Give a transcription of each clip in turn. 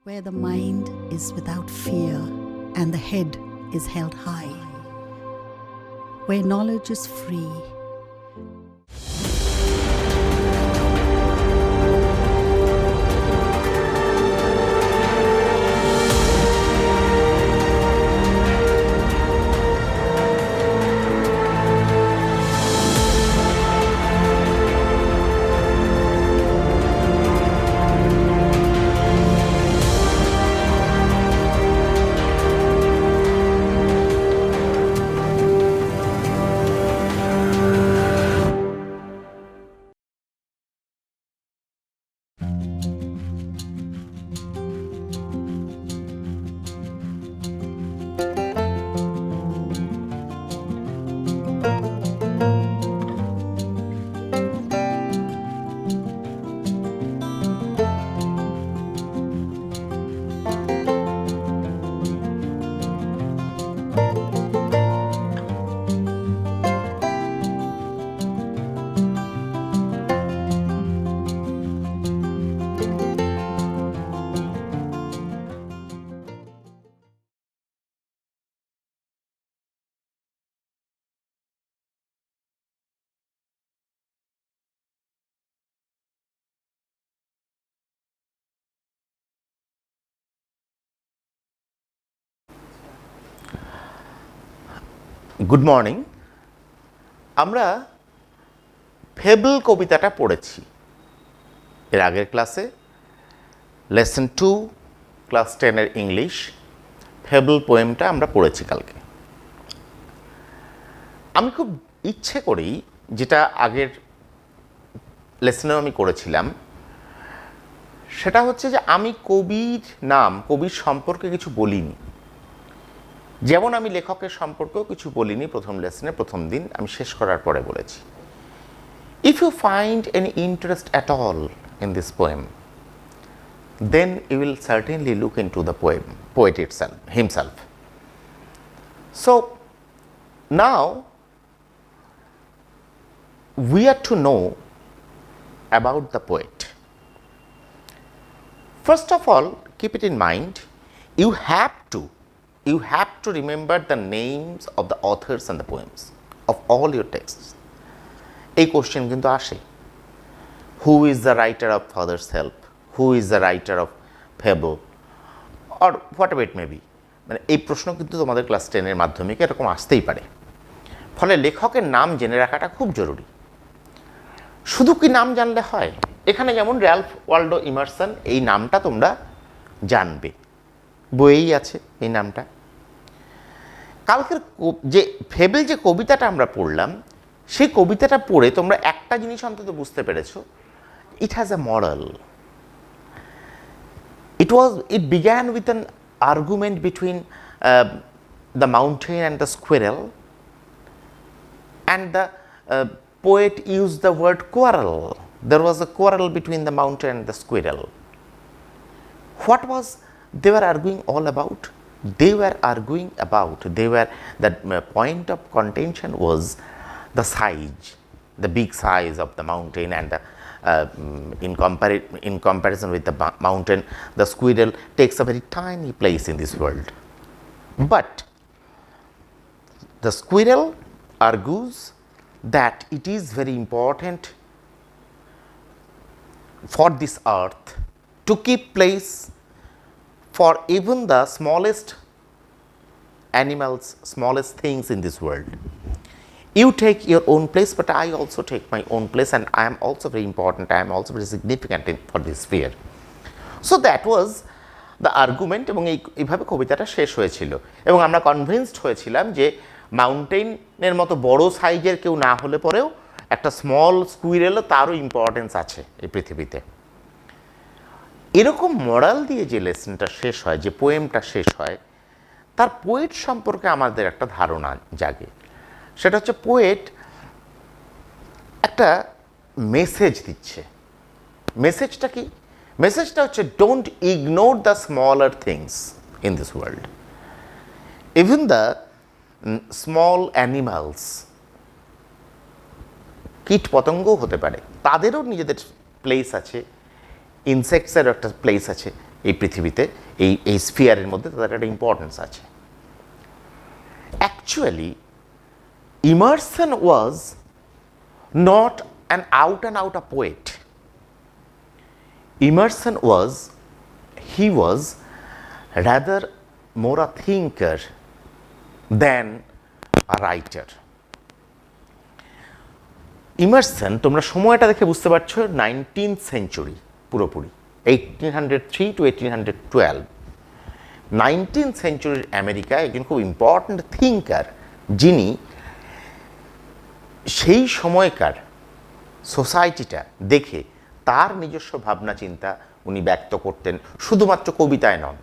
where the mind is without fear and the head is held high, where knowledge is free. Good morning. আমরা fable কবিতাটা পড়েছি এর আগের ক্লাসে, lesson 2 class 10-এর English fable পোয়েমটা আমরা পড়েছি কালকে। আমি খুব ইচ্ছে করেই, যেটা আগের লেসনেও আমি করেছিলাম, সেটা হচ্ছে যে আমি কবির নাম, কবির সম্পর্কে কিছু বলিনি। যেমন আমি লেখকের সম্পর্কেও কিছু বলিনি প্রথম লেসনে, প্রথম দিন আমি শেষ করার পরে বলেছি। If you find any interest at all in this poem, then you will certainly look into the poet himself. So now we are to know about the poet. First of all, keep it in mind, you have to remember the names of the authors and the poems of all your texts. এই question কিন্তু আসে, who is the writer of Father's Help, who is the writer of Fable, or whatever it may be. মানে এই প্রশ্ন কিন্তু তোমাদের class 10-এর মাধ্যমিকে এরকম আসতেই পারে। ফলে লেখকের নাম জেনে রাখাটা খুব জরুরি। শুধু কি নাম জানলে হয়? এখানে যেমন র্যালফ ওয়াল্ডো ইমারসন, এই নামটা তোমরা জানবে, বইয়েই আছে এই নামটা। কালকের যে ফেবল যে কবিতাটা আমরা পড়লাম, সেই কবিতাটা পড়ে তোমরা একটা জিনিস অন্তত বুঝতে পেরেছো, it has a moral. It began with an argument between the mountain and the squirrel, and the poet used the word quarrel. There was a quarrel between the mountain and the squirrel. What was they were arguing all about? The point of contention was the size, the big size of the mountain, and the in comparison with the mountain, the squirrel takes a very tiny place in this world. But the squirrel argues that it is very important for this earth to keep place for even the smallest animals, smallest things in this world. You take your own place, but I also take my own place, and I am also very important, I am also very significant for this sphere. So that was the argument, এবং এইভাবে কবিতাটা শেষ হয়েছিল, এবং আমরা convinced হয়েছিলাম যে মাউন্টেনের মতো বড় সাইজের কেউ না হলে পরেও একটা স্মল স্কুইরেলও তারও ইম্পর্টেন্স আছে এই পৃথিবীতে। এরকম মরাল দিয়ে যে লেসনটা শেষ হয়, যে পোয়েমটা শেষ হয়, তার পোয়েট সম্পর্কে আমাদের একটা ধারণা জাগে। সেটা হচ্ছে পোয়েট একটা মেসেজ দিচ্ছে। মেসেজটা কি? মেসেজটা হচ্ছে don't ignore the smaller things in this world. Even the small animals, কীট পতঙ্গও হতে পারে, তাদেরও নিজেদের প্লেস আছে, ইনসেক্টসেরও একটা প্লেস আছে, এই পৃথিবীতে, এই স্ফিয়ারের মধ্যে তাদের একটা ইম্পর্টেন্স আছে। Actually Emerson was not an out and out a poet. Emerson he was rather more a thinker than a writer. Emerson, তোমরা সময়টা দেখে বুঝতে পারছো 19th সেঞ্চুরি পুরোপুরি, 1803 to 1812। 19th সেঞ্চুরির আমেরিকায় একজন খুব ইম্পর্ট্যান্ট থিঙ্কার, যিনি সেই সময়কার সোসাইটিটা দেখে তার নিজস্ব ভাবনা চিন্তা উনি ব্যক্ত করতেন। শুধুমাত্র কবিতায় নন,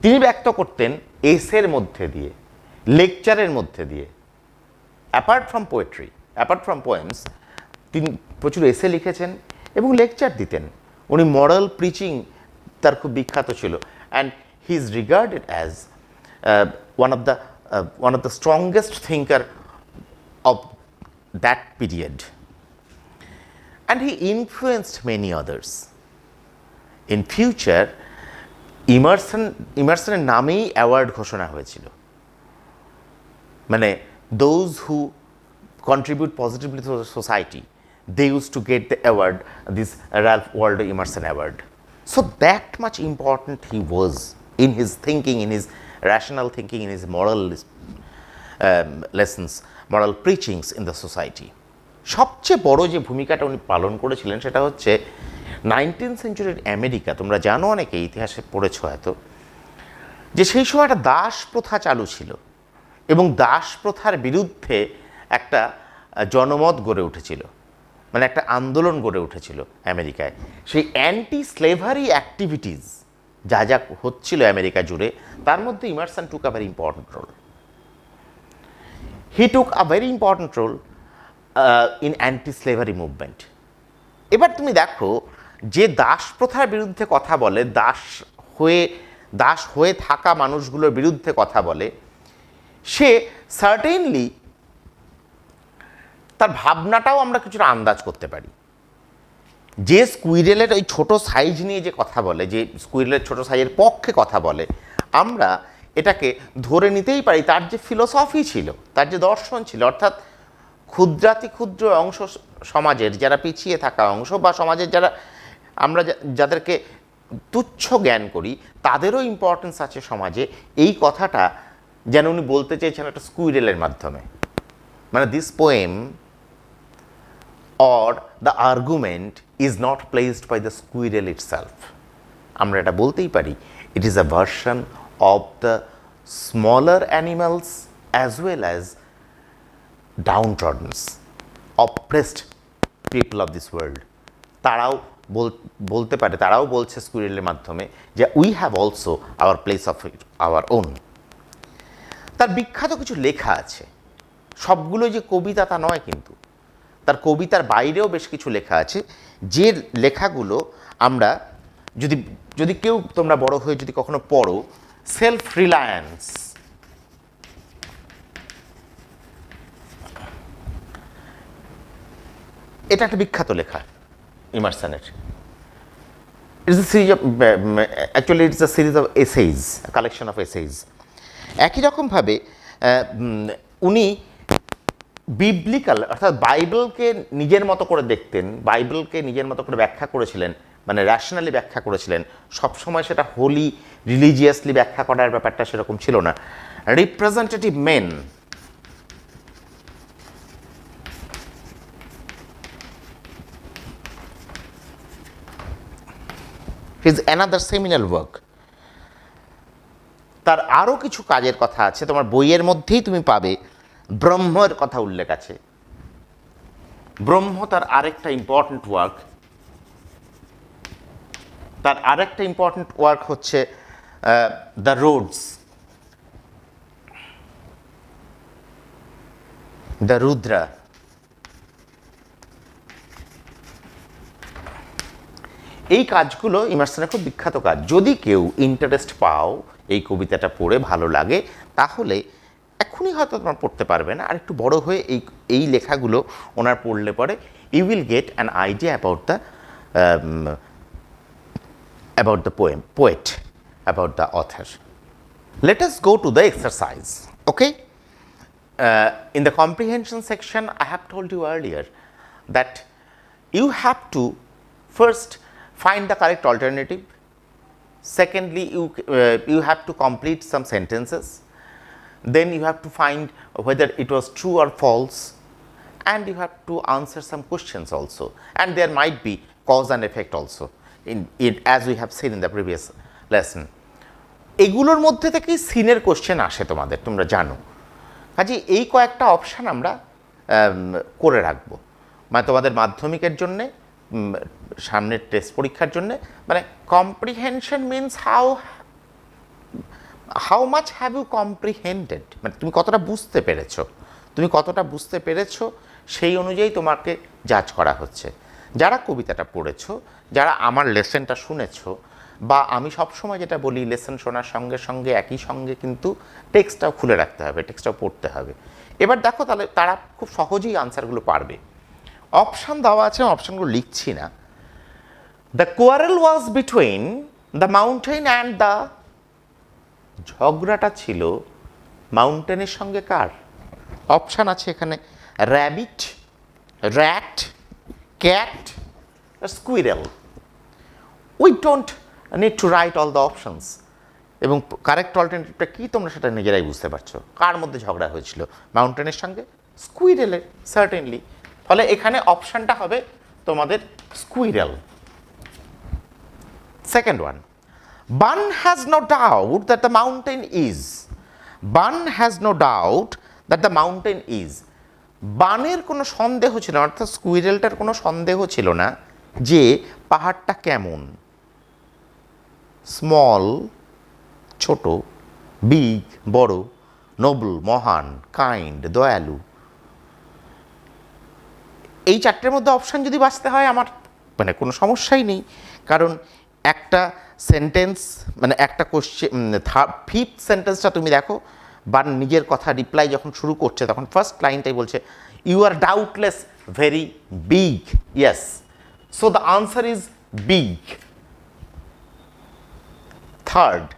তিনি ব্যক্ত করতেন এসের মধ্যে দিয়ে, লেকচারের মধ্যে দিয়ে। Apart from poetry, apart from poems, তিনি প্রচুর এসে লিখেছেন এবং লেকচার দিতেন। উনি মরাল প্রিচিং তার খুব বিখ্যাত ছিল, and he is regarded as one of the strongest thinker of that period. And he influenced many others. In future, ইমারসনের নামেই অ্যাওয়ার্ড ঘোষণা হয়েছিল, মানে those who contribute positively to the society, they used to get the award, this Ralph Waldo Emerson Award. So that much important he was in his thinking, in his rational thinking, in his moral lessons, moral preachings in the society. সবচেয়ে বড় যে ভূমিকাটা উনি পালন করেছিলেন সেটা হচ্ছে 19th সেঞ্চুরির America. তোমরা জানো, অনেকে ইতিহাসে পড়েছো হয়তো, যে সেই সময় একটা দাস প্রথা চালু ছিল এবং দাস প্রথার বিরুদ্ধে একটা জনমত গড়ে উঠেছিল, মানে একটা আন্দোলন গড়ে উঠেছিল আমেরিকায়। সেই অ্যান্টি স্লেভারি অ্যাক্টিভিটিস যা যা হচ্ছিল আমেরিকা জুড়ে, তার মধ্যে Emerson took a very important role. He took a very important role in anti slavery movement. এবার তুমি দেখো, যে দাস প্রথার বিরুদ্ধে কথা বলে, দাস হয়ে থাকা মানুষগুলোর বিরুদ্ধে কথা বলে, সে সার্টেনলি তার ভাবনাটাও আমরা কিছুটা আন্দাজ করতে পারি। যে স্কুইরেলের ওই ছোট সাইজ নিয়ে যে কথা বলে, যে স্কুইরেলের ছোট সাইজের পক্ষে কথা বলে, আমরা এটাকে ধরে নিতেই পারি তার যে ফিলোসফি ছিল, তার যে দর্শন ছিল, অর্থাৎ ক্ষুদ্রাতি ক্ষুদ্র অংশ সমাজের, যারা পিছিয়ে থাকা অংশ বা সমাজের যারা আমরা যাদেরকে তুচ্ছ জ্ঞান করি, তাদেরও ইম্পর্টেন্স আছে সমাজে, এই কথাটা যেন উনি বলতে চেয়েছেন একটা স্কুইরেলের মাধ্যমে। মানে this poem or the argument is not placed by the squirrel itself. আমরা এটা বলতেই পারি, it is a version of the smaller animals as well as downtrodden, oppressed people of this world. তারাও বলতে পারে, তারাও বলছে স্কুইরেলের মাধ্যমে যে we have also our place of our own. তার বিখ্যাত কিছু লেখা আছে, সবগুলো যে কবিতা তা নয়, কিন্তু তার কবিতার বাইরেও বেশ কিছু লেখা আছে, যে লেখাগুলো আমরা যদি কেউ, তোমরা বড় হয়ে যদি কখনো পড়ো, সেলফ রিলায়েন্স, এটা একটা বিখ্যাত লেখা ইমারসনের। Actually it's a series of essays, collection of essays. একই রকমভাবে উনি বিবলিক্যাল, অর্থাৎ বাইবেলকে নিজের মতো করে দেখতেন, বাইবেলকে নিজের মতো করে ব্যাখ্যা করেছিলেন, মানে র্যাশনালি ব্যাখ্যা করেছিলেন। সবসময় সেটা হোলি রিলিজিয়াসলি ব্যাখ্যা করার ব্যাপারটা সেরকম ছিল না। Representative men, his another seminal work. তার আরও কিছু কাজের কথা আছে, তোমার বইয়ের মধ্যেই তুমি পাবে। ব্রহ্মের কথা উল্লেখ আছে, ব্রহ্ম তার আরেকটা ইম্পর্ট্যান্ট ওয়ার্ক। তার আরেকটা ইম্পর্ট্যান্ট ওয়ার্ক হচ্ছে দ্য রোডস, দ্য রুদ্রা। এই কাজগুলো ইমারসনের খুব বিখ্যাত কাজ। যদি কেউ ইন্টারেস্ট পাও, এই কবিতাটা পড়ে ভালো লাগে, তাহলে এখনই হয়তো তোমার পড়তে পারবে না, আর একটু বড় হয়ে এই লেখাগুলো ওনার পড়লে পরে you will get an idea about the poet, about the author. Let us go to the exercise. Okay, in the comprehension section I have told you earlier that you have to first find the correct alternative. Secondly, you have to complete some sentences. Then you have to find whether it was true or false, and you have to answer some questions also, and there might be cause and effect also in it, as we have seen in the previous lesson. এগুলোর মধ্যে থেকেই সিনের question আসে তোমাদের, তোমরা জানো। কাজে এই কয়েকটা অপশান আমরা করে রাখবো, মানে তোমাদের মাধ্যমিকের জন্যে, সামনের টেস্ট পরীক্ষার জন্যে। মানে comprehension means how much have you comprehended, মানে তুমি কতটা বুঝতে পেরেছো, সেই অনুযায়ী তোমাকে জাজ করা হচ্ছে। যারা কবিতাটা পড়েছো, যারা আমার লেসনটা শুনেছো, বা আমি সবসময় যেটা বলি, লেসন শোনার সঙ্গে সঙ্গে একই সঙ্গে কিন্তু টেক্সটটাও খুলে রাখতে হবে, টেক্সটটাও পড়তে হবে। এবার দেখো, তাহলে তারা খুব সহজেই আনসারগুলো পারবে। অপশান দেওয়া আছে, অপশানগুলো লিখছি না। The quarrel was between the mountain and the, ঝগড়াটা ছিল মাউন্টেনের সঙ্গে কার? অপশান আছে এখানে rabbit, rat, cat, squirrel. We don't need to write all the options, এবং কারেক্ট অল্টারনেটিভটা কি তোমরা সেটা নিজেরাই বুঝতে পারছো। কার মধ্যে ঝগড়া হয়েছিল? মাউন্টেনের সঙ্গে স্কুইরেলের, সার্টেনলি। ফলে এখানে অপশানটা হবে তোমাদের squirrel. Second one, Bun has no doubt that the mountain is, Bun has no doubt that the mountain is. বানের কোনো সন্দেহ ছিল না, অর্থাৎ স্কুইরেলটার কোনো সন্দেহ ছিল না যে পাহাড়টা কেমন। স্মল ছোট, বিগ বড়, নোবেল মহান, কাইন্ড দয়ালু। এই চারটের মধ্যে অপশান যদি বাঁচতে হয় আমার মানে কোনো সমস্যাই নেই, কারণ একটা সেন্টেন্স মানে একটা কোশ্চেন, ফিফথ সেন্টেন্সটা তুমি দেখো, বান নিজের কথা রিপ্লাই যখন শুরু করছে তখন ফার্স্ট লাইনটাই বলছে you are doubtless very big, yes, so the answer is big. Third,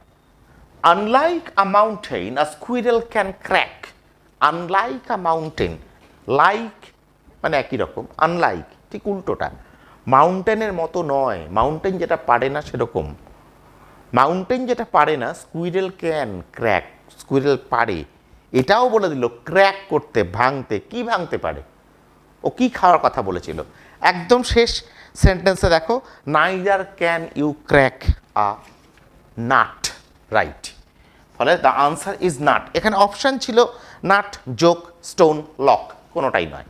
unlike a mountain, a squirrel can crack. Unlike a mountain, like মানে একই রকম, আনলাইক ঠিক উল্টোটা। মাউন্টেনের মতো নয়, মাউন্টেন যেটা পারে না সেরকম। মাউন্টেন যেটা পারে না, স্কুইরেল ক্যান ক্র্যাক, স্কুইরেল পারে। এটাও বলে দিল ক্র্যাক করতে, ভাঙতে। কি ভাঙতে পারে? ও কি খাওয়ার কথা বলেছিল? একদম শেষ সেন্টেন্সে দেখো, neither can you crack a nut, right. ফলে দ্য আনসার ইজ নাট। এখানে অপশান ছিল নাট, জোক, স্টোন, লক, কোনোটাই নয়।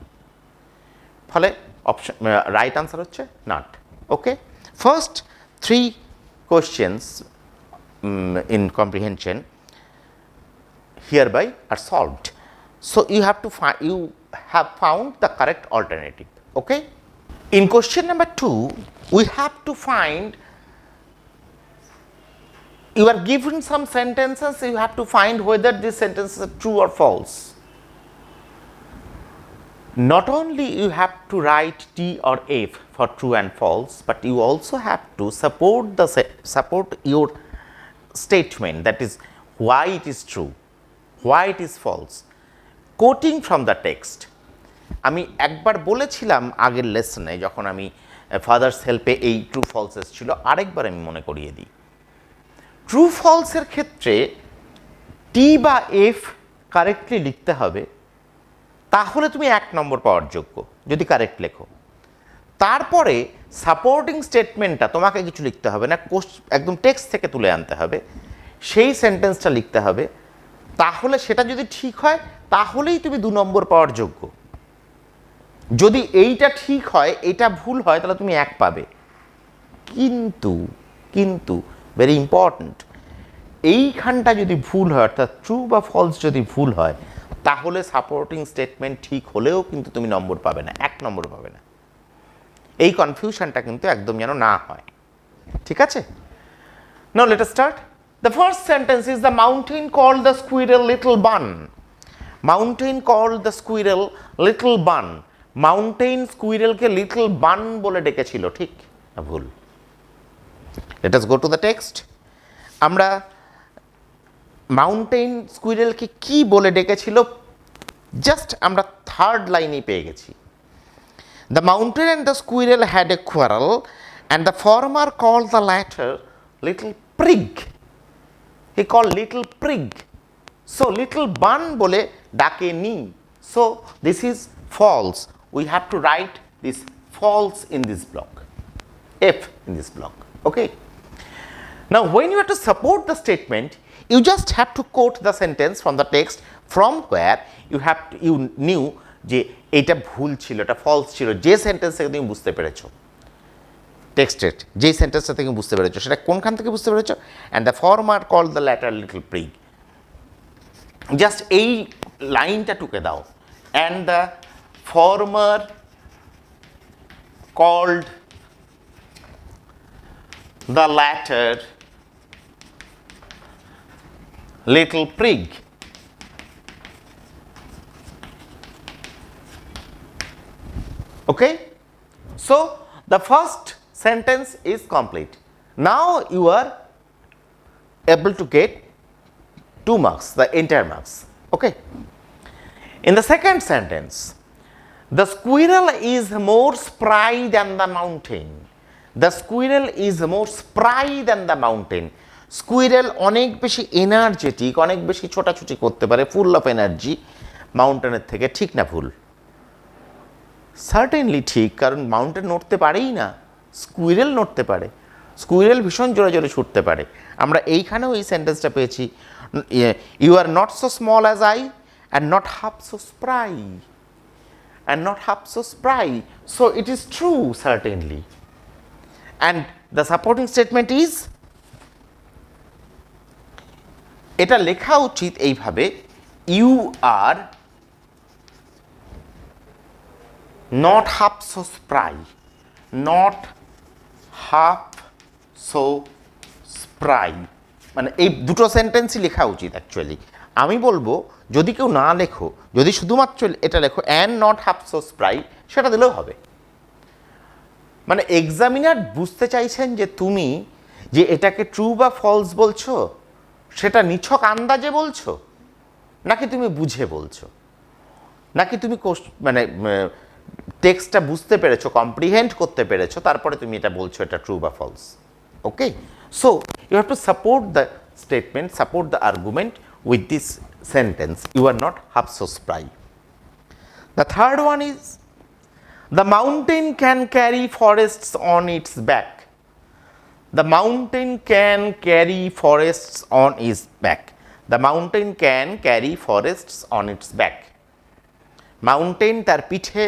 ফলে অপশন রাইট আনসার হচ্ছে nut. Okay, first three questions in comprehension hereby are solved. So you have found the correct alternative. Okay. In question number 2, we have to find, you are given some sentences, you have to find whether these sentences are true or false. Not only you have to write T or F for true and false, but you also have to support your statement, that is why it is true, why it is false, quoting from the text. আমি একবার বলেছিলাম আগের লেসনে যখন আমি father's হেল্পে এই true ফলসেস ছিল, আরেকবার আমি মনে করিয়ে দিই। ট্রু ফলসের ক্ষেত্রে টি বা এফ কারেক্টলি লিখতে হবে, তাহলে তুমি 1 নম্বর পাওয়ার যোগ্য যদি কারেক্ট লেখো। তারপরে সাপোর্টিং স্টেটমেন্টটা তোমাকে কিছু লিখতে হবে না, একদম টেক্সট থেকে তুলে আনতে হবে, সেই সেন্টেন্সটা লিখতে হবে। তাহলে সেটা যদি ঠিক হয় তাহলেই তুমি 2 নম্বর পাওয়ার যোগ্য। যদি এইটা ঠিক হয় এটা ভুল হয় তাহলে তুমি 1 পাবে। কিন্তু ভেরি ইম্পর্ট্যান্ট, এইখানটা যদি ভুল হয়, অর্থাৎ ট্রু বা ফলস যদি ভুল হয়, তাহলে সাপোর্টিং স্টেটমেন্ট ঠিক হলেও কিন্তু তুমি নম্বর পাবে না, 1 নম্বর পাবে না। এই কনফিউশনটা কিন্তু একদম যেন না হয়, ঠিক আছে? Now let us start. The first sentence is the mountain called the squirrel little bun. Mountain called the squirrel little bun. Mountain স্কুইরেলকে লিটল বান বলে ডেকেছিল, ঠিক না ভুল? Let us go to the text. আমরা মাউন্টেন স্কুইরেলকে কি বলে ডেকেছিল জাস্ট আমরা থার্ড লাইনেই পেয়ে গেছি। The mountain and the squirrel had a quarrel, and the former called the latter little prig. He called little prig. So little bun bole dake ni. So this is false. We have to write this false in this block. F in this block. Okay. Now when you have to support the statement, you just have to quote the sentence from the text from where you knew যে এটা ভুল ছিল, এটা false ছিল, যে sentence থেকে তুমি বুঝতে পেরেছো, টেক্সটের যে সেন্টেন্সটা থেকে বুঝতে পেরেছো সেটা কোনখান থেকে বুঝতে পেরেছো। And the former call the latter little prig, just এই লাইনটা টুকে দাও। And the former called the latter little prig. Okay, so the first sentence is complete. Now you are able to get 2 marks, the entire marks. Okay. In the second sentence, the squirrel is more spry than the mountain. The squirrel is more spry than the mountain. Squirrel অনেক বেশি energetic, অনেক বেশি ছোটাছুটি করতে পারে, full of energy মাউন্টেনের থেকে। ঠিক না ভুল? সার্টেনলি ঠিক, কারণ মাউন্টেন নড়তে পারেই না, স্কুইরেল নড়তে পারে, স্কুইরেল ভীষণ জোরে জোরে ছুটতে পারে। আমরা এইখানেও এই সেন্টেন্সটা পেয়েছি, you are not so small as I and not half so spry, and not half so spry, so it is true certainly. And the supporting statement is, এটা লেখা উচিত এইভাবে, you are not half so spry, not half so spry, মানে এই দুটো সেন্টেন্সই লেখা উচিত actually. আমি বলবো যদি কেউ না লেখো, যদি শুধুমাত্র এটা লেখো and not half so spry, সেটা দিলেও হবে। মানে এক্সামিনার বুঝতে চাইছেন যে তুমি যে এটাকে ট্রু বা ফলস বলছো সেটা নিছক আন্দাজে বলছো, নাকি তুমি বুঝে বলছো, নাকি তুমি মানে টেক্সটটা বুঝতে পেরেছো, কম্প্রিহেন্ড করতে পেরেছো, তারপরে তুমি এটা বলছো এটা ট্রু বা false. Okay, so you have to support the statement, support the argument with this sentence, you are not half so spry. The third one is, the mountain can carry forests on its back. The mountain can carry forests on its back. The mountain can carry forests on its back. Mountain তার পিঠে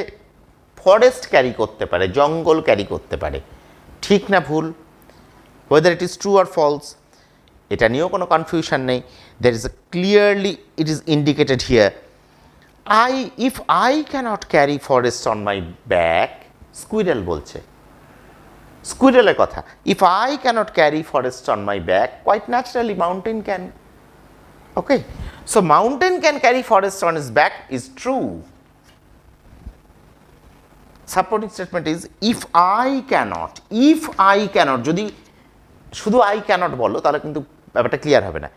forest carry করতে পারে, জঙ্গল carry করতে পারে। ঠিক না ভুল? Whether it is true or false, এটা নিয়েও কোনো কনফিউশন নেই। There is clearly it is indicated here, if I cannot carry forest on my back, squirrel বলছে, স্কুইরেলের কথা, if I cannot carry forest on my back, quite naturally mountain can. Okay, so mountain can carry forest on its back is true. Supporting statement is, if I can't, যদি শুধু I cannot বলো তাহলে কিন্তু ব্যাপারটা clear হবে না।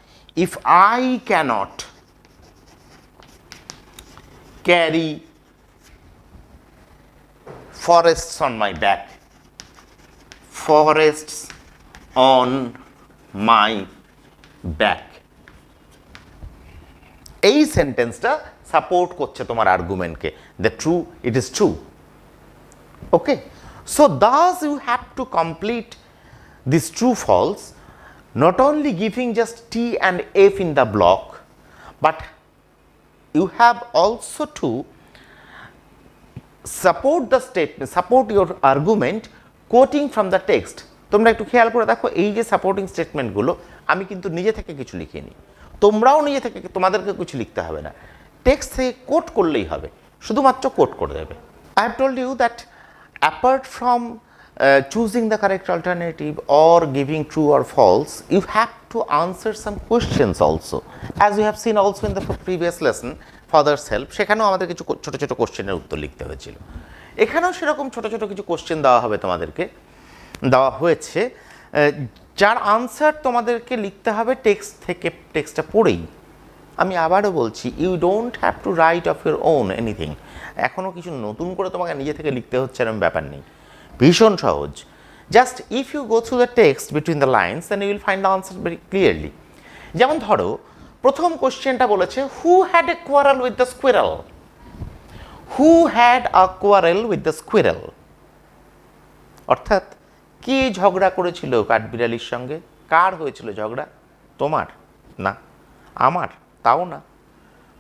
If I cannot carry forests on my back, forests on my back, এই সেন্টেন্সটা সাপোর্ট করছে তোমার আর্গুমেন্টকে, the true, it is true. Okay, so thus you have to complete this true false, not only giving just T and F in the block, but you have also to support the statement, support your argument quoting from the text. তোমরা একটু খেয়াল করে দেখো, এই যে supporting স্টেটমেন্টগুলো আমি কিন্তু নিজে থেকে কিছু লিখিনি, তোমরাও নিজে থেকে, তোমাদেরকে কিছু লিখতে হবে না, টেক্সট থেকে কোট করলেই হবে, শুধুমাত্র কোট করে দেবে। I have told you that apart from choosing the correct alternative or giving true or false, you have to answer some questions also, as we have seen also in the previous lesson, father's help, সেখানেও আমাদের কিছু ছোট ছোট কোশ্চেনের উত্তর লিখতে হয়েছিল। এখানেও সেরকম ছোট ছোট কিছু কোশ্চেন দেওয়া হবে তোমাদেরকে, দেওয়া হয়েছে, যার আনসার তোমাদেরকে লিখতে হবে টেক্সট থেকে, টেক্সটটা পড়েই। আমি আবারও বলছি, you don't have to write of your own anything. এখনও কিছু নতুন করে তোমাকে নিজে থেকে লিখতে হচ্ছে এরকম ব্যাপার নেই, ভীষণ সহজ। Just if you go through the text between the lines then you will find the answer very clearly. যেমন ধরো প্রথম কোশ্চেনটা বলেছে, who had a quarrel with the squirrel? Who had a quarrel with the squirrel? অর্থাৎ কে ঝগড়া করেছিল কাঠবিড়ালির সঙ্গে? কার হয়েছিল ঝগড়া? তোমার না, আমার তাও না,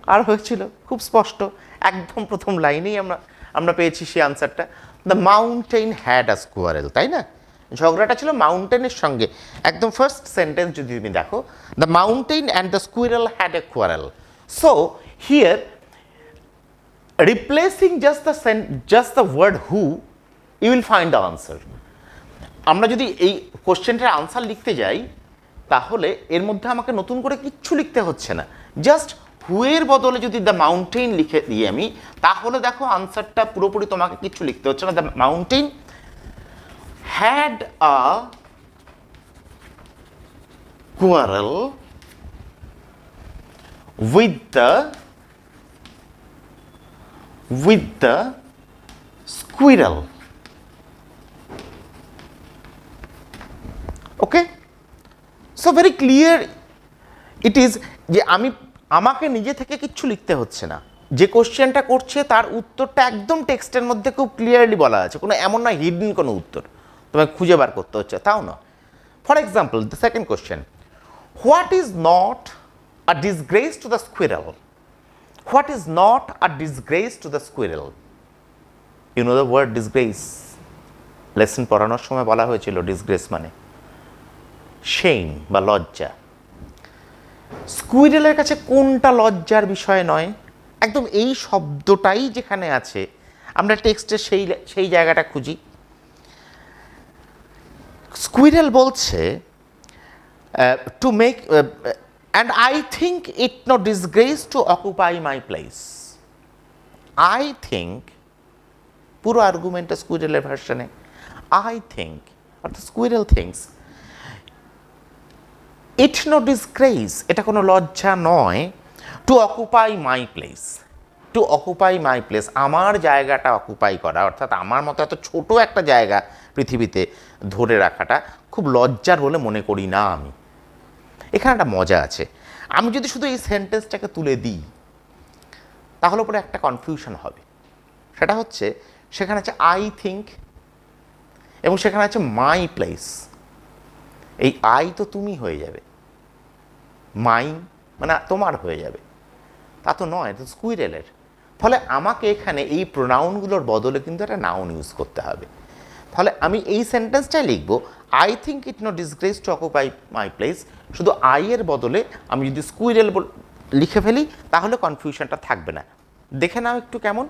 কার হয়েছিল? খুব স্পষ্ট, একদম প্রথম লাইনেই আমরা পেয়েছি সেই আনসারটা। The mountain had a squirrel, তাই না? ঝগড়াটা ছিল মাউন্টেনের সঙ্গে, একদম ফার্স্ট সেন্টেন্স যদি তুমি দেখো, the mountain and the squirrel had a quarrel. So here replacing just the word who, you will find the answer. আমরা যদি এই কোশ্চেনটার আনসার লিখতে যাই তাহলে এর মধ্যে আমাকে নতুন করে কিচ্ছু লিখতে হচ্ছে না, জাস্ট হুয়ের বদলে যদি দ্য মাউন্টেন লিখে দিই আমি, তাহলে দেখো আনসারটা পুরোপুরি, তোমাকে কিচ্ছু লিখতে হচ্ছে না। The mountain had a quarrel with the squirrel. Okay, so very clear it is যে আমাকে নিজে থেকে কিচ্ছু লিখতে হচ্ছে না, যে কোশ্চেনটা করছে তার উত্তরটা একদম টেক্সটের মধ্যে খুব ক্লিয়ারলি বলা আছে, কোনো এমন না হিডেন কোনো উত্তর তোমাকে খুঁজে বার করতে হচ্ছে, তাও না। For example the second question, what is not a disgrace to the squirrel? What is not a disgrace to the squirrel? You know the word disgrace, lesson পড়ানোর সময় বলা হয়েছিল ডিসগ্রেস মানে শেম বা লজ্জা। স্কুইরেলের কাছে কোনটা লজ্জার বিষয় নয়? একদম এই শব্দটাই যেখানে আছে, আমরা টেক্সটে সেই জায়গাটা খুঁজি। স্কুইরেল বলছে to make, and I think it no disgrace to occupy my place. I think, পুরো আর্গুমেন্টটা স্কুইরেলের ভার্সনে আই থিঙ্ক, অর্থাৎ squirrel thinks it no disgrace, এটা কোনো লজ্জা নয়, to occupy my place. To occupy my place, আমার জায়গাটা অকুপাই করা, অর্থাৎ আমার মতো এত ছোট একটা জায়গা পৃথিবীতে ধরে রাখাটা খুব লজ্জার বলে মনে করি না আমি। এখানে একটা মজা আছে, আমি যদি শুধু এই সেন্টেন্সটাকে তুলে দিই তাহলে পরে একটা কনফিউশন হবে। সেটা হচ্ছে, সেখানে আছে আই থিঙ্ক এবং সেখানে আছে মাই প্লেস। এই আই তো তুমি হয়ে যাবে, মাই মানে তোমার হয়ে যাবে, তা তো নয়, এটা স্কুইরেলের। ফলে আমাকে এখানে এই প্রোনাউনগুলোর বদলে কিন্তু একটা নাউন ইউজ করতে হবে। ফলে আমি এই সেন্টেন্সটাই লিখবো, I think it no disgrace to occupy my place, শুধু আই এর বদলে আমি যদি স্কুইরেল লিখে ফেলি তাহলে কনফিউশনটা থাকবে না। দেখে নাও একটু কেমন।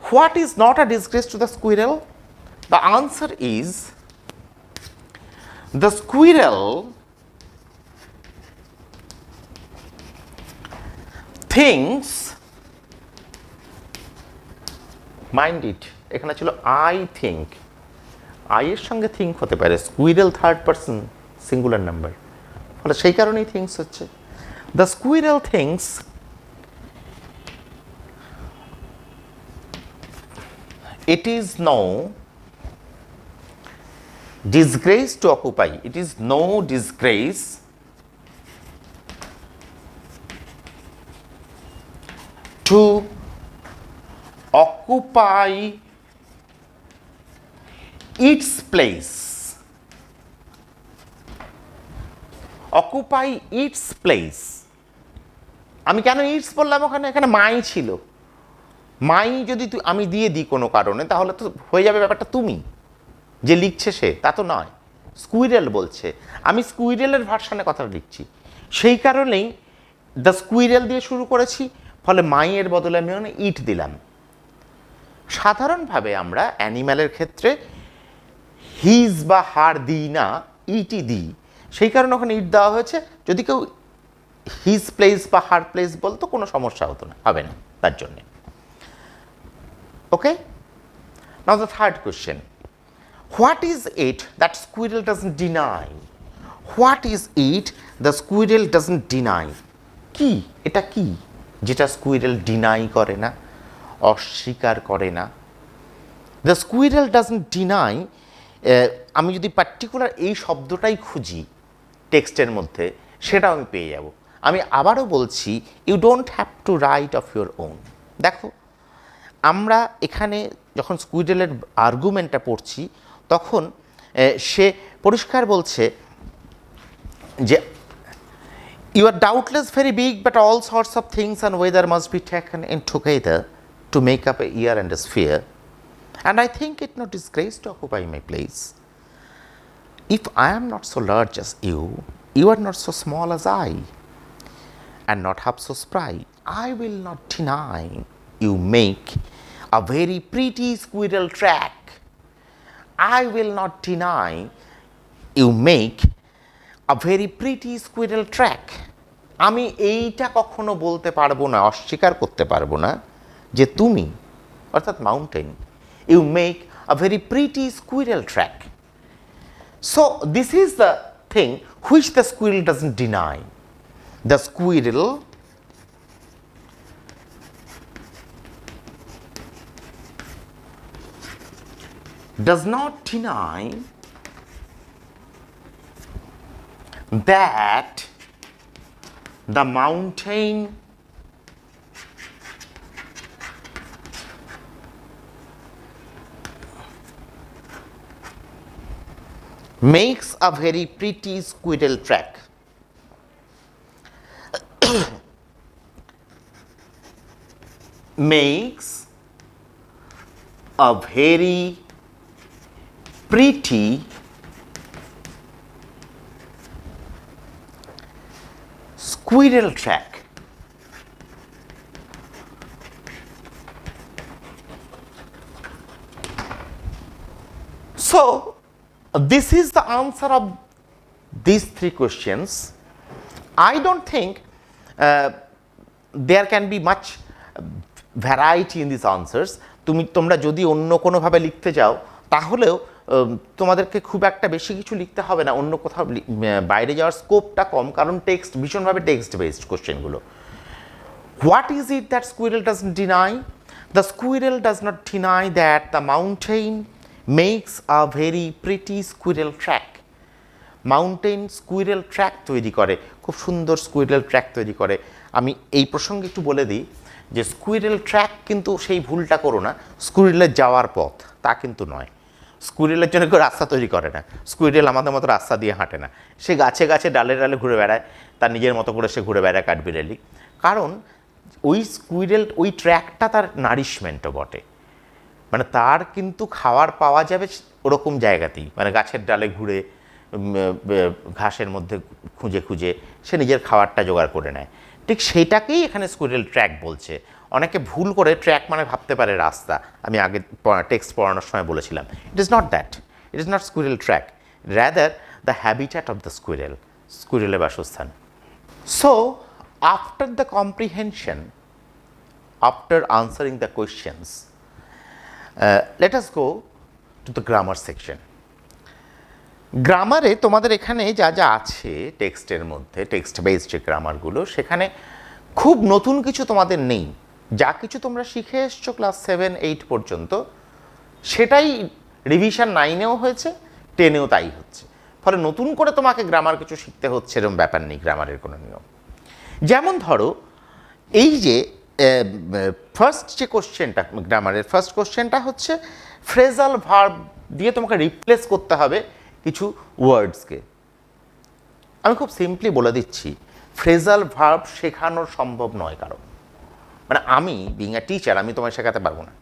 What is not a disgrace to the squirrel? The answer is the squirrel things, mind it, এখানে ছিল আই থিঙ্ক, আই এর সঙ্গে থিঙ্ক হতে পারে, squirrel third person singular number, ফলে সেই কারণেই থিংস হচ্ছে। The squirrel thinks it is no disgrace to occupy, it is no disgrace to occupy its place. Occupy its place. আমি কেন ইটস বললাম ওখানে? এখানে মাই ছিল, মাই যদি আমি দিয়ে দিই কোনো কারণে তাহলে তো হয়ে যাবে ব্যাপারটা তুমি, যে লিখছে সে তা তো নয়, স্কুইরেল বলছে, আমি স্কুইরেলের ভার্সনে কথা লিখছি, সেই কারণেই দ্য স্কুইরেল দিয়ে শুরু করেছি, ফলে মাইয়ের বদলে আমি ওখানে ইট দিলাম। সাধারণভাবে আমরা অ্যানিম্যালের ক্ষেত্রে হিজ বা হার দিই না, ইটই দিই, সেই কারণে ওখানে ইট দেওয়া হয়েছে। যদি কেউ হিজ প্লেস বা হার প্লেস বলতো কোনো সমস্যা হতো না, হবে না তার জন্যে। Okay, now the third question, what is it that squirrel doesn't deny? What is it the squirrel doesn't deny? কি এটা, কি যেটা স্কুইরেল ডিনাই করে না, অস্বীকার করে না? দ্য স্কুইরেল ডাজন্ট ডিনাই, আমি যদি পার্টিকুলার এই শব্দটাই খুঁজি টেক্সটের মধ্যে সেটাও আমি পেয়ে যাব। আমি আবারও বলছি, you don't have to write of your own. দেখো, আমরা এখানে যখন স্কুইরেলের আর্গুমেন্টটা পড়ছি তখন সে পরিষ্কার বলছে যে you are doubtless very big but all sorts of things and weather must be taken in together to make up a year and a sphere and I think it no disgrace to occupy my place. If I am not so large as you, you are not so small as I, and not half so spry, I will not deny you make a very pretty squirrel track. I will not deny you make a very pretty squirrel track. আমি এইটা কখনো বলতে পারবো না, অস্বীকার করতে পারবো না যে তুমি অর্থাৎ mountain, you make a very pretty squirrel track. So this is the thing which the squirrel doesn't deny. The squirrel does not deny that the mountain makes a very pretty squirrel track. Makes a very pretty squirrel track. So this is the answer of these three questions. I don't think there can be much variety in these answers. তোমরা যদি অন্য কোনোভাবে লিখতে যাও তাহলেও তোমাদেরকে খুব একটা বেশি কিছু লিখতে হবে না, অন্য কোথাও বাইরে যাওয়ার স্কোপটা কম, কারণ টেক্সট ভীষণভাবে টেক্সট বেসড কোশ্চেনগুলো। What is it that squirrel doesn't deny? The squirrel does not deny that the mountain makes a very pretty squirrel track. Mountain squirrel track তৈরি করে, খুব সুন্দর স্কুইরেল ট্র্যাক তৈরি করে। আমি এই প্রসঙ্গে একটু বলে দিই যে স্কুইরেল ট্র্যাক কিন্তু সেই ভুলটা করো না, স্কুইরেলের যাওয়ার পথ তা কিন্তু নয়। স্কুইরেলের জন্য কেউ রাস্তা তৈরি করে না, স্কুইরেল আমাদের মতো রাস্তা দিয়ে হাঁটে না, সে গাছে গাছে ডালে ডালে ঘুরে বেড়ায়, তার নিজের মতো করে সে ঘুরে বেড়ায় কাঠবিড়ালি। কারণ ওই স্কুইরেল, ওই ট্র্যাকটা তার নারিশমেন্টও বটে, মানে তার কিন্তু খাবার পাওয়া যাবে ওরকম জায়গাতেই, মানে গাছের ডালে ঘুরে ঘাসের মধ্যে খুঁজে খুঁজে সে নিজের খাবারটা জোগাড় করে নেয়। ঠিক সেইটাকেই এখানে স্কুইরেল ট্র্যাক বলছে। অনেকে ভুল করে ট্র্যাক মানে ভাবতে পারে রাস্তা, আমি আগে টেক্সট পড়ানোর সময় বলেছিলাম। It is not that, it is not squirrel track, rather the habitat of the squirrel, স্কুইরেলের বাসস্থান। So after the comprehension, after answering the questions, let us go to the grammar section. গ্রামারে তোমাদের এখানে যা যা আছে টেক্সটের মধ্যে, টেক্সট বেসড যে গ্রামারগুলো, সেখানে খুব নতুন কিছু তোমাদের নেই। যা কিছু তোমরা শিখে এসছো ক্লাস 7, 8 পর্যন্ত, সেটাই রিভিশন 9-এও হয়েছে, 10-এও তাই হচ্ছে। ফলে নতুন করে তোমাকে গ্রামার কিছু শিখতে হচ্ছে এরকম ব্যাপার নেই গ্রামারের কোনো নিয়ম। যেমন ধরো এই যে ফার্স্ট যে কোশ্চেনটা, গ্রামারের ফার্স্ট কোশ্চেনটা হচ্ছে ফ্রেজাল ভার্ব দিয়ে তোমাকে রিপ্লেস করতে হবে কিছু ওয়ার্ডসকে। আমি খুব সিম্পলি বলে দিচ্ছি, ফ্রেজাল ভার্ব শেখানো সম্ভব নয় কারণ, মানে আমি বিং এ টিচার আমি তোমায় শেখাতে পারবো না,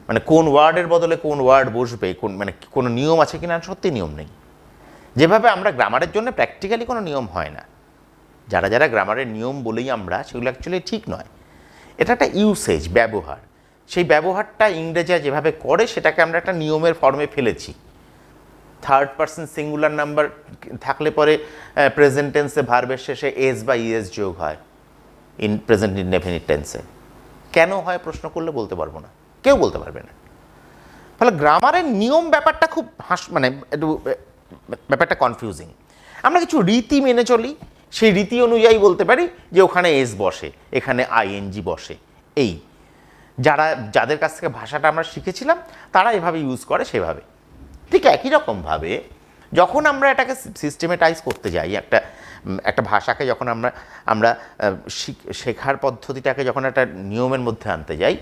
মানে কোন ওয়ার্ডের বদলে কোন ওয়ার্ড বসবে, কোন মানে কোনো নিয়ম আছে কিনা, সত্যি নিয়ম নেই। যেভাবে আমরা গ্রামারের জন্য প্র্যাকটিক্যালি কোনো নিয়ম হয় না, যারা যারা গ্রামারের নিয়ম বলেই আমরা, সেগুলো অ্যাকচুয়ালি ঠিক নয়। এটা একটা ইউসেজ, ব্যবহার। সেই ব্যবহারটা ইংরেজি যেভাবে করে সেটাকে আমরা একটা নিয়মের ফর্মে ফেলেছি। থার্ড পারসন সিঙ্গুলার নাম্বার থাকলে পরে প্রেজেন্ট টেন্সে ভার্বের শেষে এস বা ইএস যোগ হয় ইন প্রেজেন্ট ইনডেফিনিট টেন্সে। কেন হয় প্রশ্ন করলে বলতে পারবো না, কেউ বলতে পারবে না। ফলে গ্রামারের নিয়ম ব্যাপারটা খুব মানে একটু ব্যাপারটা কনফিউজিং। আমরা কিছু রীতি মেনে চলি, সেই রীতি অনুযায়ী বলতে পারি যে ওখানে এস বসে, এখানে আইএনজি বসে। এই যাদের কাছ থেকে ভাষাটা আমরা শিখেছিলাম তারা এভাবে ইউজ করে সেভাবে। ঠিক একই রকমভাবে যখন আমরা এটাকে সিস্টেমেটাইজ করতে যাই, একটা ভাষাকে যখন আমরা শেখার পদ্ধতিটাকে যখন একটা নিয়মের মধ্যে আনতে যাই,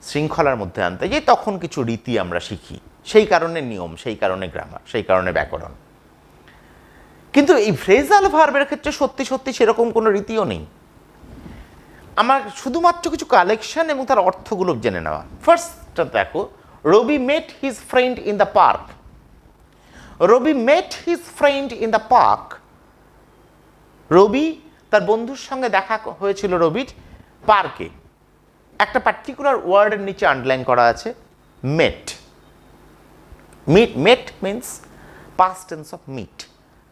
শৃঙ্খলার মধ্যে আনতে যাই, তখন কিছু রীতি আমরা শিখি। সেই কারণে নিয়ম, সেই কারণে গ্রামার, সেই কারণে ব্যাকরণ। কিন্তু এই ফ্রেজাল ভার্বের ক্ষেত্রে সত্যি সত্যি সেরকম কোনো রীতিও নেই। আমার শুধুমাত্র কিছু কালেকশন এবং তার অর্থগুলো জেনে নেওয়া। ফার্স্টটা দেখো, Rabi met his friend in the park. Rabi met his friend in the park. Rabi তার বন্ধুর সঙ্গে দেখা হয়েছিল রবির পার্কে। একটা পার্টিকুলার ওয়ার্ডের নিচে আন্ডারলাইন করা আছে met. Met means past tense of meet.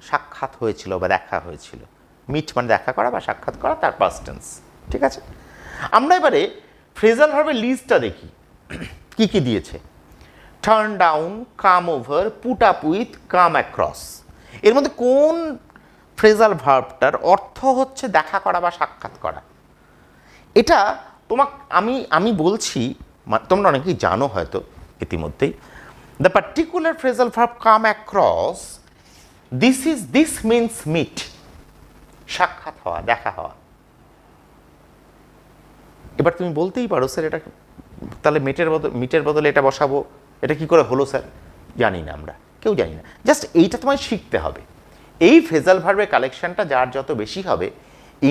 সাক্ষাৎ হয়েছিল বা দেখা হয়েছিল। মিট মানে দেখা করা বা সাক্ষাৎ করা, তার পাস্ট টেন্স। ঠিক আছে, আমরা এবারে ফ্রেজাল ভার্বের লিস্টটা দেখি কি কি দিয়েছে। Turn down, come over, put up with, come across. এর মধ্যে কোন ফ্রেজাল ভার্বটার অর্থ হচ্ছে দেখা করা বা সাক্ষাৎ করা? এটা আমি বলছি, তোমরা অনেকেই জানো হয়তো ইতিমধ্যেই। The particular phrasal verb come across, this means meet, সাক্ষাৎ হওয়া, দেখা হওয়া। এবার তুমি বলতেই পারো স্যার এটা তাহলে মিটের বদলে এটা বসাবো, এটা কি করে হলো স্যার? জানি না, আমরা কেউ জানি না। জাস্ট এইটা তোমায় শিখতে হবে। এই ফ্রেজাল ভার্বের কালেকশনটা যার যত বেশি হবে,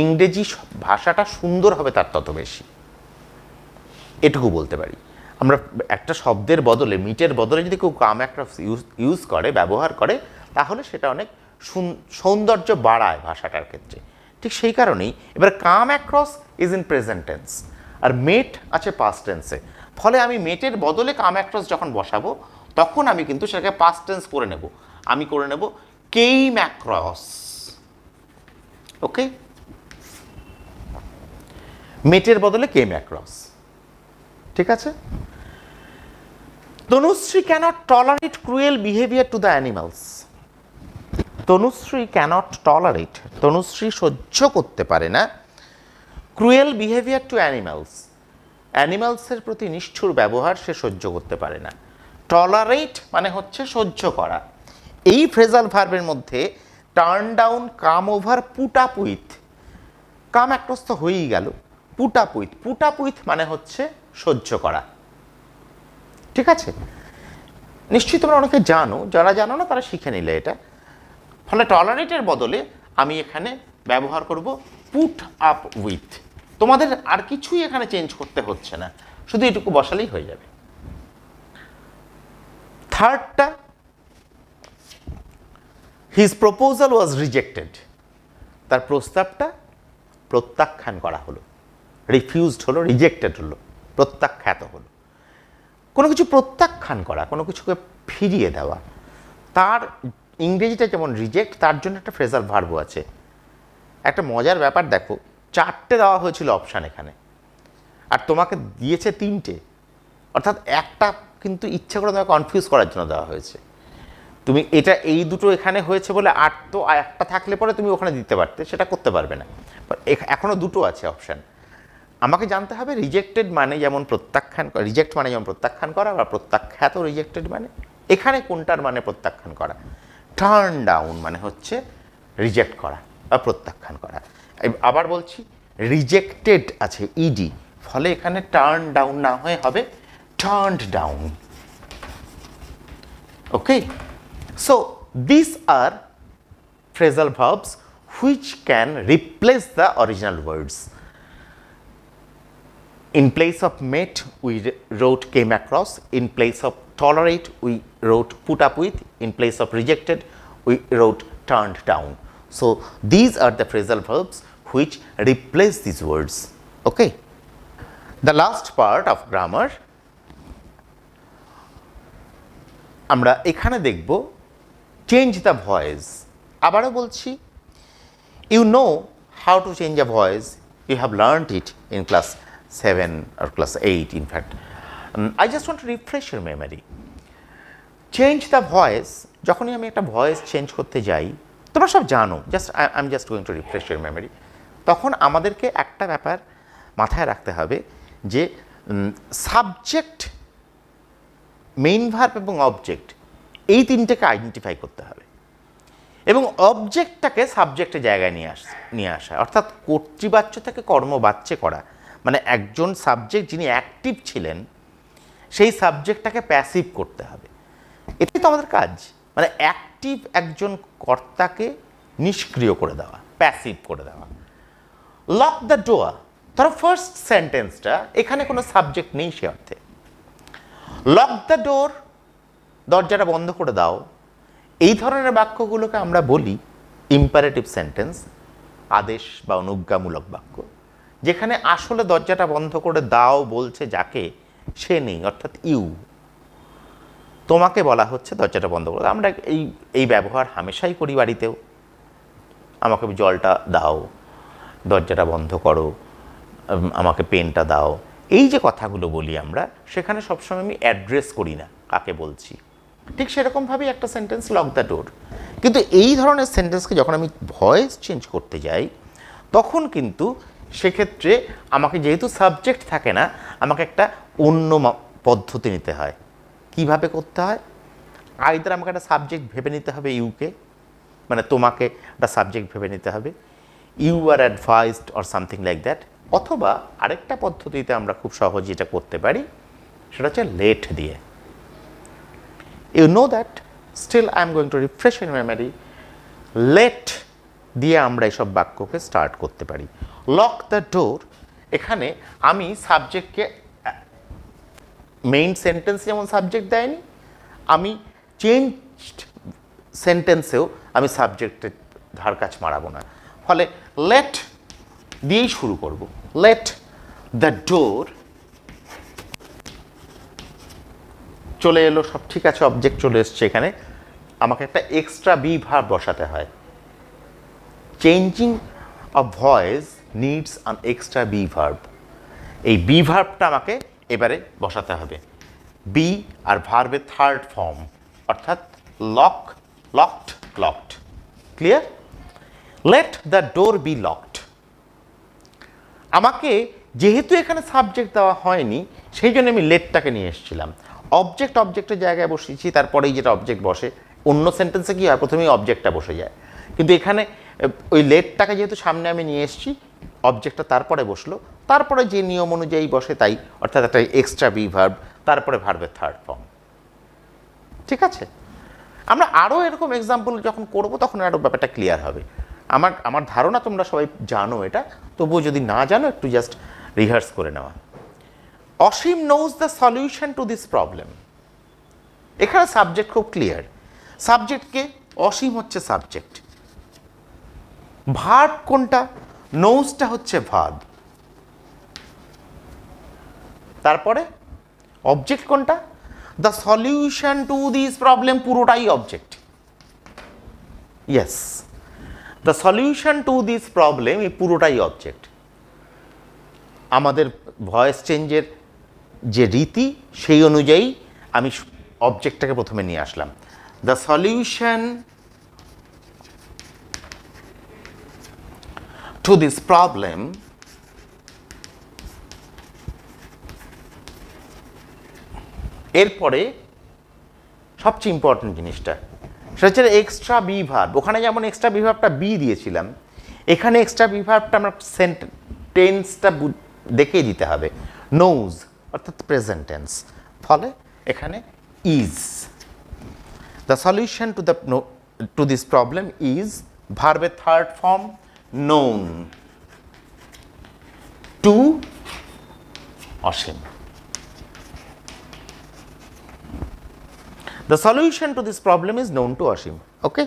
ইংরেজি ভাষাটা সুন্দর হবে তার তত বেশি। এটুকু বলতে পারি। আমরা একটা শব্দের বদলে, মিটের বদলে যদি কেউ কাম অ্যাক্রস ইউজ করে, ব্যবহার করে, তাহলে সেটা অনেক সৌন্দর্য বাড়ায় ভাষাটার ক্ষেত্রে। ঠিক সেই কারণেই এবার come across is in present tense, আর মেট আছে পাস্ট টেন্সে। ফলে আমি মেটের বদলে কাম অ্যাক্রস যখন বসাবো, তখন আমি কিন্তু সেটাকে পাস্ট টেন্স করে নেব। আমি করে নেব কেম অ্যাক্রস। ওকে, মেটের বদলে কেম অ্যাক্রস। ঠিক আছে। Tanushree can't tolerate cruel behaviour to the animals. Tanushree can't tolerate, Tanushree সহ্য করতে পারে না ক্রুয়েল বিহেভিয়ার টু অ্যানিমালস, অ্যানিমালসের প্রতি নিষ্ঠুর ব্যবহার সে সহ্য করতে পারে না। টলারেট মানে হচ্ছে সহ্য করা। এই ফ্রেজাল ভার্বের মধ্যে turn down, come over, put up with, come across তো হয়েই গেল, put up with, put up with মানে হচ্ছে সহ্য করা। ঠিক আছে, নিশ্চয়ই তোমরা অনেকে জানো, যারা জানো না তারা শিখে নিলে এটা। ফলে টলারেটের বদলে আমি এখানে ব্যবহার করব পুট আপ উইথ। তোমাদের আর কিছুই এখানে চেঞ্জ করতে হচ্ছে না, শুধু এটুকু বসালেই হয়ে যাবে। থার্ডটা, হিজ প্রপোজাল ওয়াজ রিজেক্টেড, তার প্রস্তাবটা প্রত্যাখ্যান করা হলো, রিফিউজড হলো, রিজেক্টেড হলো, প্রত্যাখ্যাত হলো। কোনো কিছু প্রত্যাখ্যান করা, কোনো কিছুকে ফিরিয়ে দেওয়া, তার ইংরেজিটা যেমন রিজেক্ট, তার জন্য একটা ফ্রেজাল ভার্বও আছে। একটা মজার ব্যাপার দেখো, 4টে দেওয়া হয়েছিল অপশান এখানে, আর তোমাকে দিয়েছে 3টে, অর্থাৎ একটা কিন্তু ইচ্ছা করে তোমাকে কনফিউজ করার জন্য দেওয়া হয়েছে। তুমি এটা এই দুটো এখানে হয়েছে বলে, আর তো একটা থাকলে পরে তুমি ওখানে দিতে পারতে, সেটা করতে পারবে না। এখনও দুটো আছে অপশান। আমাকে জানতে হবে রিজেক্টেড মানে যেমন প্রত্যাখ্যান, রিজেক্ট মানে যেমন প্রত্যাখ্যান করা, বা প্রত্যাখ্যাত রিজেক্টেড মানে এখানে কোনটার মানে প্রত্যাখ্যান করা। টার্ন ডাউন মানে হচ্ছে রিজেক্ট করা বা প্রত্যাখ্যান করা। আবার বলছি, রিজেক্টেড আছে ইডি, ফলে এখানে টার্ন ডাউন না হয়ে হবে turned down. Okay, so this are phrasal verbs which can replace the original words. In place of met, we wrote came across. In place of tolerate, we wrote put up with. In place of rejected, we wrote turned down. So these are the phrasal verbs which replace these words. Okay. The last part of grammar, আমরা এখানে দেখব change the voice. আবারও বলছি, you know how to change a voice. You have learned it in class 7 or class 8 in fact. I just want to refresh your memory. Change the voice, যখনই আমি একটা voice change করতে যাই, তোমরা সব জানো, just I am just going to refresh your memory. তখন আমাদেরকে একটা ব্যাপার মাথায় রাখতে হবে যে সাবজেক্ট, মেইন ভার্ব এবং অবজেক্ট, এই তিনটেকে আইডেন্টিফাই করতে হবে এবং অবজেক্টটাকে সাবজেক্টের জায়গায় নিয়ে আসা, অর্থাৎ কর্তৃবাচ্য থেকে কর্মবাচ্যে করা, মানে একজন সাবজেক্ট যিনি অ্যাক্টিভ ছিলেন সেই সাবজেক্টটাকে প্যাসিভ করতে হবে। এটাই তো আমাদের কাজ, মানে অ্যাক্টিভ একজন কর্তাকে নিষ্ক্রিয় করে দেওয়া, প্যাসিভ করে দেওয়া। লক দ্য ডোর, ধরো ফার্স্ট সেন্টেন্সটা এখানে কোনো সাবজেক্ট নেই সে অর্থে। লক দ্য ডোর, দরজাটা বন্ধ করে দাও, এই ধরনের বাক্যগুলোকে আমরা বলি ইম্পারেটিভ সেন্টেন্স, আদেশ বা অনুজ্ঞামূলক বাক্য, যেখানে আসলে দরজাটা বন্ধ করে দাও বলছে যাকে, সে নেই, অর্থাৎ ইউ, তোমাকে বলা হচ্ছে দরজাটা বন্ধ করে দাও। আমরা এই ব্যবহার হামেশাই করি বাড়িতেও, আমাকে জলটা দাও, দরজাটা বন্ধ করো, আমাকে পেনটা দাও, এই যে কথাগুলো বলি আমরা, সেখানে সবসময় আমি অ্যাড্রেস করি না কাকে বলছি। ঠিক সেরকমভাবেই একটা সেন্টেন্স লক দ্য ডোর। কিন্তু এই ধরনের সেন্টেন্সকে যখন আমি ভয়েস চেঞ্জ করতে যাই তখন কিন্তু সেক্ষেত্রে আমাকে যেহেতু সাবজেক্ট থাকে না, আমাকে একটা অন্য পদ্ধতি নিতে হয়। কিভাবে করতে হয়? আইদার আমাকে একটা সাবজেক্ট ভেবে নিতে হবে ইউকে, মানে তোমাকে একটা সাবজেক্ট ভেবে নিতে হবে, you are advised or something like that, অথবা আরেকটা পদ্ধতিতে আমরা খুব সহজে এটা করতে পারি, সেটা হচ্ছে লেট দিয়ে। You know that, still I am going to refresh in memory. Let দিয়ে আমরা এইসব বাক্যকে স্টার্ট করতে পারি। লক দ্য ডোর, এখানে আমি সাবজেক্টকে, মেইন সেন্টেন্স যেমন সাবজেক্ট দেয়নি, আমি চেঞ্জড সেন্টেন্সেও আমি সাবজেক্টের ধার কাছ মারাবো না, ফলে লেট দিয়েই শুরু করব। লেট দ্য ডোর, চলে এলো, সব ঠিক আছে, অবজেক্ট চলে এসছে, এখানে আমাকে একটা এক্সট্রা বি ভার্ব বসাতে হয়। Changing of voice needs an extra be verb. এই বি ভার্বটা আমাকে এবারে বসাতে হবে, বি আর ভার্বের থার্ড ফর্ম, অর্থাৎ lock, locked, locked. Clear? Let the door be locked. আমাকে যেহেতু এখানে সাবজেক্ট দেওয়া হয়নি, সেই জন্য আমি লেটটাকে নিয়ে এসেছিলাম। অবজেক্টের জায়গায় বসিয়েছি, তারপরেই যেটা অবজেক্ট বসে। অন্য সেন্টেন্সে কী হয়, প্রথমেই অবজেক্টটা বসে যায়, কিন্তু এখানে ওই লেটটাকে যেহেতু সামনে আমি নিয়ে এসেছি, অবজেক্টটা তারপরে বসলো, তারপরে যে নিয়ম অনুযায়ী বসে তাই, অর্থাৎ একটা এক্সট্রা বি ভার্ব, তারপরে ভার্বের থার্ড ফর্ম। ঠিক আছে? আমরা আরও এরকম এক্সাম্পল যখন করব তখন আরও ব্যাপারটা ক্লিয়ার হবে। আমার ধারণা তোমরা সবাই জানো এটা, তবুও যদি না জানো একটু জাস্ট রিহার্স করে নেওয়া। Asim knows the solution to this problem. এখানে সাবজেক্ট খুব ক্লিয়ার, সাবজেক্টকে, অসীম হচ্ছে সাবজেক্ট, ভার্ব কোনটা, নোজটা হচ্ছে ভার্ব, তারপরে অবজেক্ট কোনটা, the solution to this problem, পুরোটাই object. Yes, the solution to this problem, এই পুরোটাই অবজেক্ট। আমাদের ভয়েস চেঞ্জের যে রীতি, সেই অনুযায়ী আমি অবজেক্টটাকে প্রথমে নিয়ে আসলাম। The solution to this problem, এরপরে সবচেয়ে ইম্পর্টেন্ট জিনিসটা, সেটা হচ্ছে এক্সট্রা বি ভার্ব। ওখানে যেমন এক্সট্রা বি ভার্বটা বি দিয়েছিলাম, এখানে এক্সট্রা বি ভার্বটা আমরা টেন্সটা দেখে দিতে হবে, নোজ অর্থাৎ প্রেজেন্ট টেন্স, ফলে এখানে is. The solution to this problem is, ভার্বের third form known, to Asim. The solution to this problem is known to Ashim. Okay?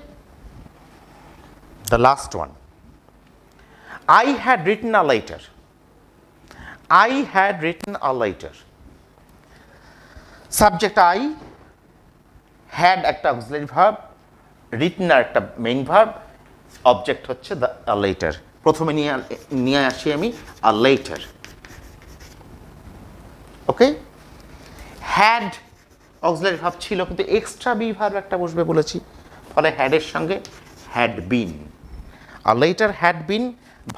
The last one. I had written a letter. I had written a letter. Subject I, had একটা auxiliary verb, written আর একটা main verb, object হচ্ছে a letter. প্রথমে নিয়ে আসি আমি a letter. Okay? Had auxiliary verb ছিল, কিন্তু extra be verb একটা বসবে বলেছি, ফলে হ্যাডের সঙ্গে had been. A letter had been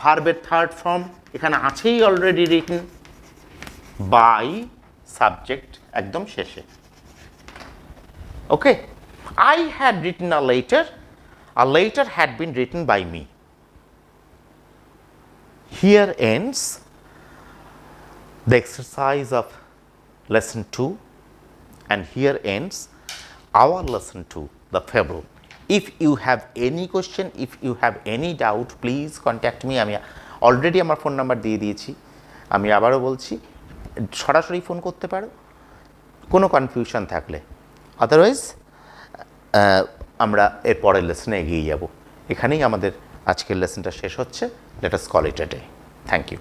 ভার্বের থার্ড ফর্ম এখানে আছেই অলরেডি রিটেন বাই সাবজেক্ট একদম শেষে ওকে I had written a letter had been written by me. Here ends the exercise of lesson 2 and here ends our lesson 2, the fable. If you have any question, if you have any doubt, please contact me. আমি already আমার phone number দিয়ে দিয়েছি, আমি আবারও বলছি সরাসরি phone করতে পারো কোনো কনফিউশন থাকলে, আদারওয়াইজ আমরা এর পরের লেসনে এগিয়ে যাব। এখানেই আমাদের আজকের লেসনটা শেষ হচ্ছে। Let us call it a day. Thank you.